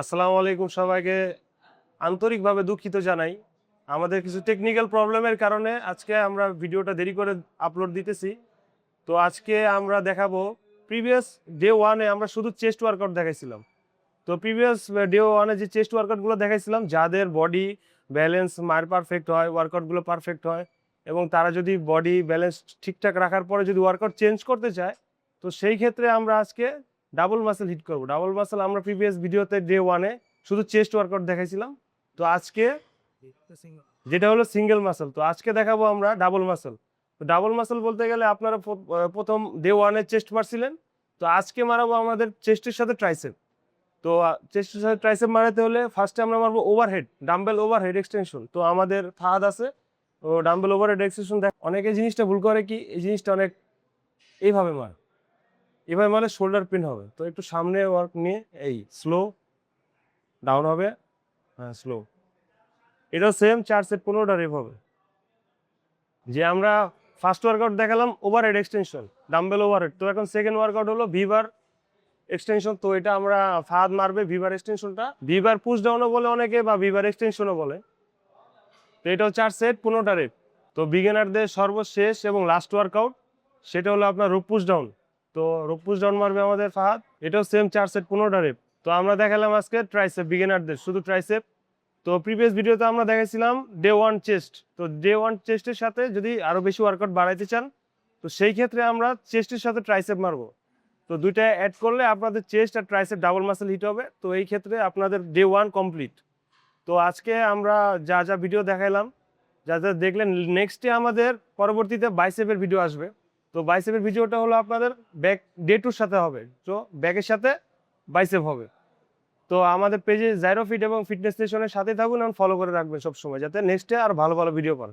আসসালামু আলাইকুম সবাইকে আন্তরিকভাবে দুঃখিত জানাই। আমাদের কিছু টেকনিক্যাল প্রবলেমের কারণে আজকে আমরা ভিডিওটা দেরি করে আপলোড দিতেছি। তো আজকে আমরা দেখাবো প্রিভিয়াস ডে 1 এ আমরা শুধু চেস্ট ওয়ার্কআউট দেখাইছিলাম। তো প্রিভিয়াস ডে 1 এ যে চেস্ট ওয়ার্কআউটগুলো দেখাইছিলাম যাদের বডি ব্যালেন্স পারফেক্ট হয়, ওয়ার্কআউটগুলো পারফেক্ট হয় এবং তারা যদি বডি ব্যালেন্স ঠিকঠাক রাখার পরে যদি ওয়ার্কআউট চেঞ্জ করতে চায়, তো সেই ক্ষেত্রে আমরা আজকে ডাবল মাসল হিট করব। ডাবল মাসল আমরা প্রিভিয়াস ভিডিওতে ডে 1 এ শুধু চেস্ট ওয়ার্কআউট দেখাইছিলাম। তো আজকে যেটা হলো সিঙ্গেল মাসল, তো আজকে দেখাবো আমরা ডাবল মাসল। তো ডাবল মাসল বলতে গেলে আপনারা প্রথম ডে 1 এ চেস্ট মারছিলেন, তো আজকে মারাবো আমাদের চেস্টের সাথে ট্রাইসেপ। তো চেস্টের সাথে ট্রাইসেপ মারাতে হলে ফার্স্টে আমরা মারবো ওভারহেড, ডাম্বেল ওভারহেড এক্সটেনশন। তো আমাদের ফাহাদ আছে, ও ডাম্বেল ওভারহেড এক্সটেনশন দেখ। অনেকে জিনিসটা ভুল করে কি, এই জিনিসটা অনেক এইভাবে মার, এভাবে মারলে শোল্ডার পেন হবে। তো একটু সামনে ওয়ার্ক নিয়ে এই স্লো ডাউন হবে, হ্যাঁ স্লো। এটাও সেম 4 সেট 15টা রেপ হবে। যে আমরা ফার্স্ট ওয়ার্কআউট দেখালাম ওভারহেড এক্সটেনশন, ডাম্বেল ওভারহেড। তো এখন সেকেন্ড ওয়ার্কআউট হলো ভিবার এক্সটেনশন। তো এটা আমরা ফাহাদ মারবে ভিবার এক্সটেনশনটা, ভিবার পুশ ডাউনও বলে অনেকে বা ভিবার এক্সটেনশনও বলে। তো এটাও 4 সেট 15টা রেপ। তো বিগিনারদের সর্বশেষ এবং লাস্ট ওয়ার্কআউট সেটা হলো আপনার রোপ পুশ ডাউন। তো রোপ পুশ ডাউন মারবে আমাদের ফাহাদ, এটাও সেম 4 সেট 15টা রেপ। তো আমরা দেখালাম আজকে ট্রাইসেপ, বিগিনারদের শুধু ট্রাইসেপ। তো প্রিভিয়াস ভিডিওতে আমরা দেখাইছিলাম ডে 1 চেস্ট। তো ডে 1 চেস্টের সাথে যদি আরো বেশি ওয়ার্কআউট বাড়াইতে চান, তো সেই ক্ষেত্রে আমরা চেস্টের সাথে ট্রাইসেপ মারবো। তো দুইটা অ্যাড করলে আপনাদের চেস্ট আর ট্রাইসেপ ডাবল মাসল হিট হবে। তো এই ক্ষেত্রে আপনাদের ডে 1 কমপ্লিট। তো আজকে আমরা যা যা ভিডিও দেখাইলাম, যা যা দেখলেন, নেক্সটে আমাদের পরবর্তীতে বাইসেপের ভিডিও আসবে। তো বাইসেপের ভিডিওটা হলো আপনাদের ব্যাক ডে 2 সাথে হবে। তো ব্যাকের সাথে বাইসেপ হবে। তো আমাদের পেজে জাইরো ফিট এবং ফিটনেস স্টেশনের সাথে থাকুন এবং ফলো করে রাখবেন সবসময়, যাতে নেক্সটে আর ভালো ভালো ভিডিও পান।